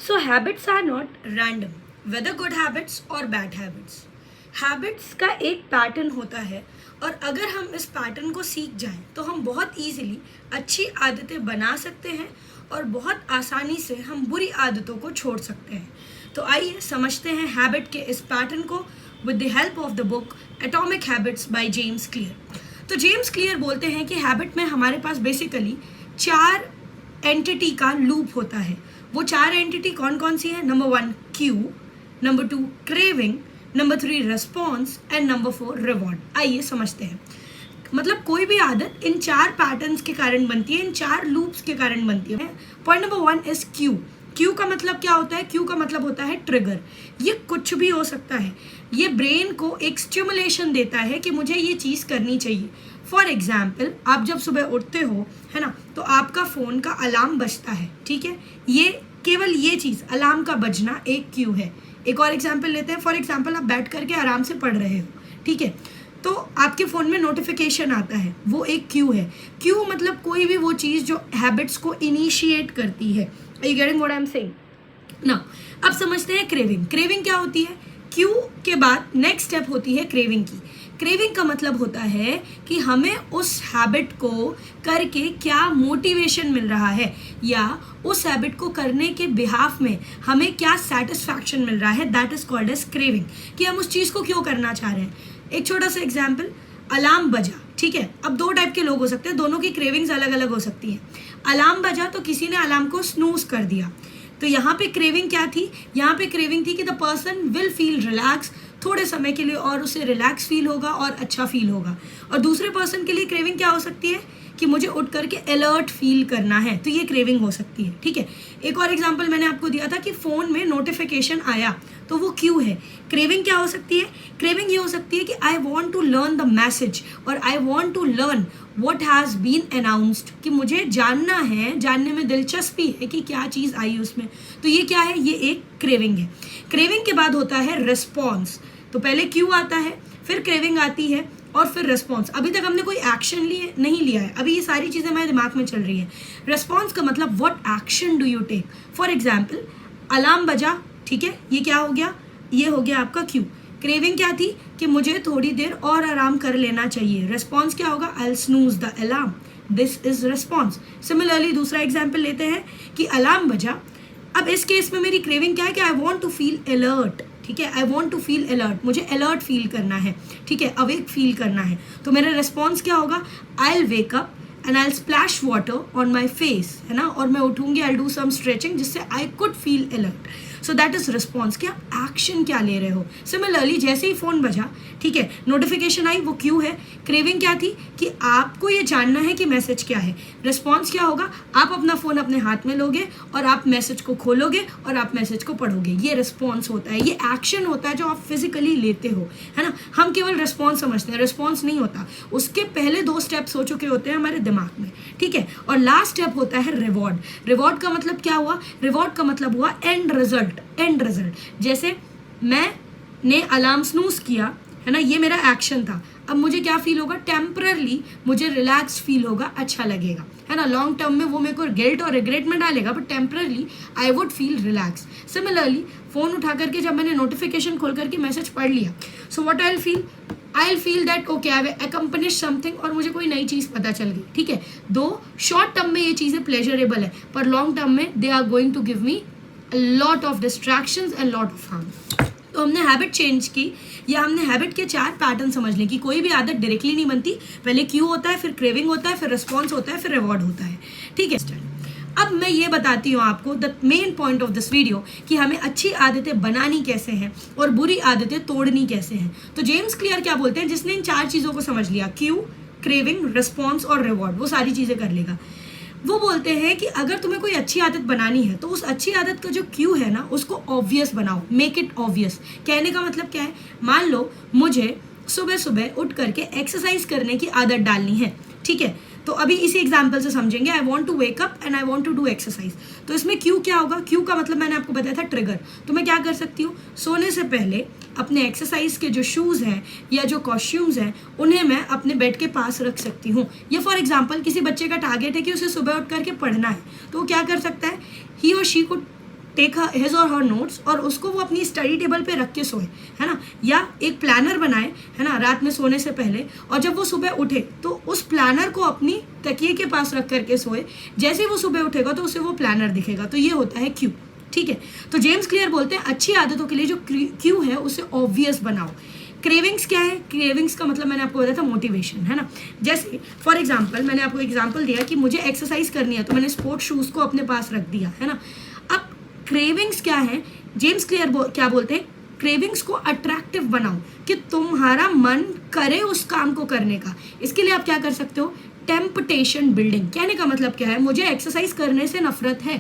So habits are not random, whether good habits or bad habits. Habits का एक pattern होता है और अगर हम इस पैटर्न को सीख जाएं तो हम बहुत इजीली अच्छी आदतें बना सकते हैं और बहुत आसानी से हम बुरी आदतों को छोड़ सकते हैं. तो आइए समझते हैं हैबिट के इस पैटर्न को with the help of the book atomic habits by James clear. तो जेम्स क्लियर बोलते हैं कि हैबिट में हमारे पास बेसिकली 4 एंटिटी का लूप होता है. वो 4 एंटिटी कौन कौन सी है? Number 1 Q, number 2 craving, number 3 response and number 4 reward. आइए समझते हैं. मतलब कोई भी आदत इन 4 पैटर्न्स के कारण बनती है, इन 4 लूप्स के कारण बनती है. Point number 1 is Q. Q का मतलब क्या होता है? क्यू का मतलब होता है ट्रिगर. ये कुछ भी हो सकता है. ये ब्रेन को एक स्टिमुलेशन देता है कि मुझे ये चीज़ करनी चाहिए. फॉर एग्जाम्पल, आप जब सुबह उठते हो, है ना, तो आपका फ़ोन का अलार्म बजता है. ठीक है, ये केवल ये चीज़ अलार्म का बजना एक क्यू है. एक और एग्जाम्पल लेते हैं. फॉर एग्जाम्पल, आप बैठ करके आराम से पढ़ रहे हो, ठीक है, तो आपके फ़ोन में नोटिफिकेशन आता है, वो एक क्यू है. क्यू मतलब कोई भी वो चीज़ जो हैबिट्स को इनिशिएट करती है. Are you getting what I am saying? Now अब समझते हैं क्रेविंग. क्रेविंग क्या होती है? क्यू के बाद नेक्स्ट स्टेप होती है क्रेविंग की. क्रेविंग का मतलब होता है कि हमें उस हैबिट को करके क्या मोटिवेशन मिल रहा है या उस हैबिट को करने के बिहाफ में हमें क्या सेटिस्फैक्शन मिल रहा है. That is called as craving, कि हम उस चीज़ को क्यों करना चाह रहे हैं. एक छोटा सा एग्जाम्पल, अलार्म बजा, ठीक है. अब 2 टाइप के लोग हो सकते हैं, दोनों की क्रेविंग्स अलग अलग हो सकती हैं. अलार्म बजा तो किसी ने अलार्म को स्नूज कर दिया, तो यहाँ पे क्रेविंग क्या थी? यहाँ पे क्रेविंग थी कि the person will feel relax थोड़े समय के लिए और उसे रिलैक्स फील होगा और अच्छा फील होगा. और दूसरे पर्सन के लिए क्रेविंग क्या हो सकती है कि मुझे उठ करके अलर्ट फील करना है, तो ये क्रेविंग हो सकती है. ठीक है, एक और एग्जांपल मैंने आपको दिया था कि फ़ोन में नोटिफिकेशन आया, तो वो क्यू है. क्रेविंग क्या हो सकती है? क्रेविंग ये हो सकती है कि I want to learn the message और I want to learn what has been announced, कि मुझे जानना है, जानने में दिलचस्पी है कि क्या चीज़ आई उसमें. तो ये क्या है? ये एक क्रेविंग है. क्रेविंग के बाद होता है रिस्पॉन्स. तो पहले क्यू आता है, फिर क्रेविंग आती है और फिर रिस्पॉन्स. अभी तक हमने कोई एक्शन नहीं लिया है, अभी ये सारी चीज़ें हमारे दिमाग में चल रही हैं. रिस्पॉन्स का मतलब what action do you take. For example, alarm बजा, ठीक है, ये क्या हो गया? ये हो गया आपका क्यू. क्रेविंग क्या थी? कि मुझे थोड़ी देर और आराम कर लेना चाहिए. रिस्पॉन्स क्या होगा? I will snooze the alarm. This is response. Similarly दूसरा एग्जाम्पल लेते हैं कि अलार्म बजा. अब इस केस में मेरी क्रेविंग क्या है? कि I want to feel alert. ठीक है, I want to feel alert, मुझे अलर्ट फील करना है, ठीक है, अवेक फील करना है. तो मेरा रिस्पॉन्स क्या होगा? I will wake up and I will splash water on my face, है ना, और मैं उठूंगी, I will do some stretching जिससे I could feel alert. So that is response, कि आप एक्शन क्या ले रहे हो. सिमिलरली जैसे ही फ़ोन बजा, ठीक है, नोटिफिकेशन आई, वो क्यू है. क्रेविंग क्या थी? कि आपको ये जानना है कि मैसेज क्या है. रिस्पॉन्स क्या होगा? आप अपना फ़ोन अपने हाथ में लोगे और आप मैसेज को खोलोगे और आप मैसेज को पढ़ोगे. ये रिस्पॉन्स होता है, ये एक्शन होता है जो आप फिजिकली लेते हो, है ना. हम केवल रिस्पॉन्स समझते हैं, रिस्पॉन्स नहीं होता. उसके पहले 2 स्टेप्स हो चुके होते हैं हमारे दिमाग में, ठीक है. और लास्ट स्टेप होता है रिवॉर्ड. रिवॉर्ड का मतलब क्या हुआ? रिवॉर्ड का मतलब हुआ एंड रिजल्ट. एंड रिजल्ट, जैसे मैंने अलार्म स्नूज किया, है ना, ये मेरा एक्शन था. अब मुझे क्या फील होगा? टेम्पररली मुझे रिलैक्स फील होगा, अच्छा लगेगा, है ना. लॉन्ग टर्म में वो मेरे को गिल्ट और रिग्रेट में डालेगा, but temporarily I would feel relax. Similarly phone उठा करके जब मैंने नोटिफिकेशन खोल करके मैसेज पढ़ लिया, so what I will feel that okay I have accomplished something, और मुझे कोई नई चीज़ पता चल गई. ठीक है, दो शॉर्ट टर्म में ये चीज़ें प्लेजरेबल है, पर लॉन्ग टर्म में they are going to give me lot of distractions and lot of harm. तो हमने हैबिट चेंज की, या हमने हैबिट के 4 पैटर्न समझ लें कि कोई भी आदत डायरेक्टली नहीं बनती. पहले क्यू होता है, फिर क्रेविंग होता है, फिर रिस्पॉन्स होता है, फिर रिवॉर्ड होता है. ठीक है, अब मैं ये बताती हूँ आपको the main point of this video कि हमें अच्छी आदतें बनानी कैसे हैं और बुरी आदतें तोड़नी कैसे हैं. तो जेम्स क्लियर क्या बोलते हैं? जिसने इन 4 चीज़ों को समझ लिया, क्यू, क्रेविंग, रिस्पॉन्स और रिवॉर्ड, वो सारी चीज़ें कर लेगा. वो बोलते हैं कि अगर तुम्हें कोई अच्छी आदत बनानी है तो उस अच्छी आदत का जो क्यू है ना, उसको ऑब्वियस बनाओ. Make it obvious. कहने का मतलब क्या है? मान लो मुझे सुबह सुबह उठ करके एक्सरसाइज करने की आदत डालनी है, ठीक है. तो अभी इसी एग्जाम्पल से समझेंगे. I want to wake up and I want to do exercise. तो इसमें क्यू क्या होगा? क्यू का मतलब मैंने आपको बताया था ट्रिगर. तो मैं क्या कर सकती हूँ? सोने से पहले अपने एक्सरसाइज के जो शूज़ हैं या जो कॉस्ट्यूम्स हैं उन्हें मैं अपने बेड के पास रख सकती हूँ. या फॉर एग्जाम्पल किसी बच्चे का टारगेट है कि उसे सुबह उठ करके पढ़ना है, तो वो क्या कर सकता है? ही और शी कुड टेक हिज और हर नोट्स और उसको वो अपनी स्टडी टेबल पे रख के सोए, है ना, या एक प्लानर बनाए, है ना, रात में सोने से पहले, और जब वो सुबह उठे तो उस प्लानर को अपनी तकिए के पास रख करके सोए। जैसे ही वो सुबह उठेगा तो उसे वो प्लानर दिखेगा। तो ये होता है क्यू, ठीक है। तो जेम्स क्लियर बोलते हैं अच्छी आदतों के लिए जो क्यू है उसे ऑब्वियस बनाओ। क्रेविंग्स क्या है? क्रेविंग्स का मतलब मैंने आपको बताया था मोटिवेशन, है ना। जैसे फॉर एग्जांपल मैंने आपको एग्जांपल दिया कि मुझे एक्सरसाइज करनी है तो मैंने स्पोर्ट्स शूज़ को अपने पास रख दिया, है ना। अब क्रेविंग्स क्या है? जेम्स क्लियर क्या बोलते हैं? क्रेविंग्स को अट्रैक्टिव बनाओ कि तुम्हारा मन करे उस काम को करने का। इसके लिए आप क्या कर सकते हो? Temptation building. कहने का मतलब क्या है? मुझे एक्सरसाइज करने से नफरत है,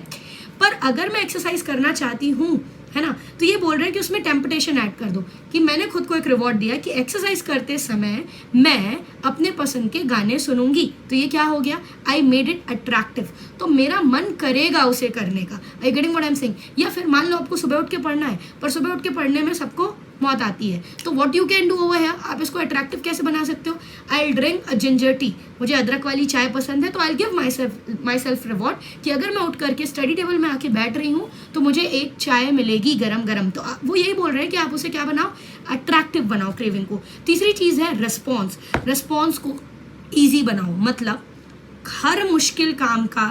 पर अगर मैं एक्सरसाइज करना चाहती हूँ, है ना, तो ये बोल रहे हैं कि उसमें टेम्पटेशन ऐड कर दो कि मैंने खुद को एक रिवॉर्ड दिया कि एक्सरसाइज करते समय मैं अपने पसंद के गाने सुनूंगी। तो ये क्या हो गया? I made it attractive. तो मेरा मन करेगा उसे करने का। I getting what I am saying? या फिर मान लो आपको सुबह उठ के पढ़ना है, पर सुबह उठ के पढ़ने में सबको मौत आती है, तो what you can do over here, आप इसको अट्रैक्टिव कैसे बना सकते हो? I drink a ginger tea. मुझे अदरक वाली चाय पसंद है तो I give my self reward कि अगर मैं उठ करके स्टडी टेबल में आके बैठ रही हूँ तो मुझे एक चाय मिलेगी गरम गरम। तो वो यही बोल रहे हैं कि आप उसे क्या बनाओ? अट्रैक्टिव बनाओ क्रेविंग को। तीसरी चीज़ है रिस्पॉन्स। रिस्पॉन्स को ईजी बनाओ, मतलब हर मुश्किल काम का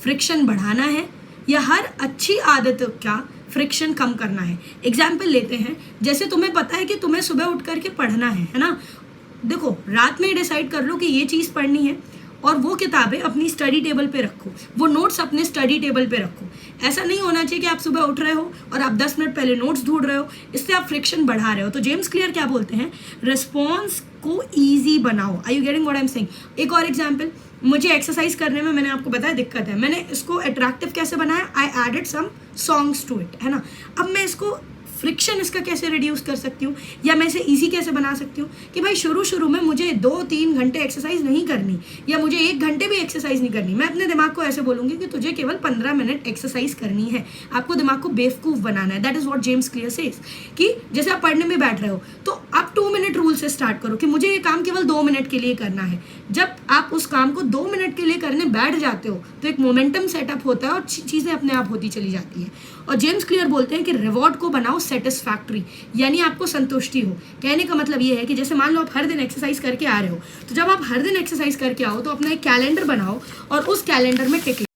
फ्रिक्शन बढ़ाना है या हर अच्छी आदत का फ्रिक्शन कम करना है। एग्जाम्पल लेते हैं, जैसे तुम्हें पता है कि तुम्हें सुबह उठ करके पढ़ना है ना। देखो, रात में डिसाइड कर लो कि ये चीज़ पढ़नी है और वो किताबें अपनी स्टडी टेबल पे रखो, वो नोट्स अपने स्टडी टेबल पे रखो। ऐसा नहीं होना चाहिए कि आप सुबह उठ रहे हो और आप 10 मिनट पहले नोट्स ढूंढ रहे हो, इससे आप फ्रिक्शन बढ़ा रहे हो। तो जेम्स क्लियर क्या बोलते हैं? रिस्पॉन्स को ईजी बनाओ। Are you getting what I am saying? एक और एग्जाम्पल, मुझे एक्सरसाइज करने में मैंने आपको बताया दिक्कत है, मैंने इसको अट्रैक्टिव कैसे बनाया? I added some songs to it, है ना। अब मैं इसको फ्रिक्शन इसका कैसे रिड्यूस कर सकती हूँ या मैं इसे ईजी कैसे बना सकती हूँ कि भाई शुरू में मुझे 2-3 घंटे एक्सरसाइज नहीं करनी या मुझे 1 घंटे भी एक्सरसाइज नहीं करनी। मैं अपने दिमाग को ऐसे बोलूँगी कि तुझे केवल 15 मिनट एक्सरसाइज करनी है। आपको दिमाग को बेवकूफ़ बनाना है। That is what James clear says कि जैसे आप पढ़ने में बैठ रहे हो तो आप 2 मिनट रूल से स्टार्ट करो कि मुझे ये काम केवल 2 मिनट के लिए करना है। जब आप उस काम को 2 मिनट के लिए करने बैठ जाते हो तो एक मोमेंटम सेटअप होता है और चीज़ें अपने आप होती चली जाती है। और जेम्स क्लियर बोलते हैं कि रिवॉर्ड को बनाओ सेटिस्फैक्ट्री, यानी आपको संतुष्टि हो। कहने का मतलब ये है कि जैसे मान लो आप हर दिन एक्सरसाइज करके आ रहे हो, तो जब आप हर दिन एक्सरसाइज करके आओ तो अपना एक कैलेंडर बनाओ और उस कैलेंडर में टिक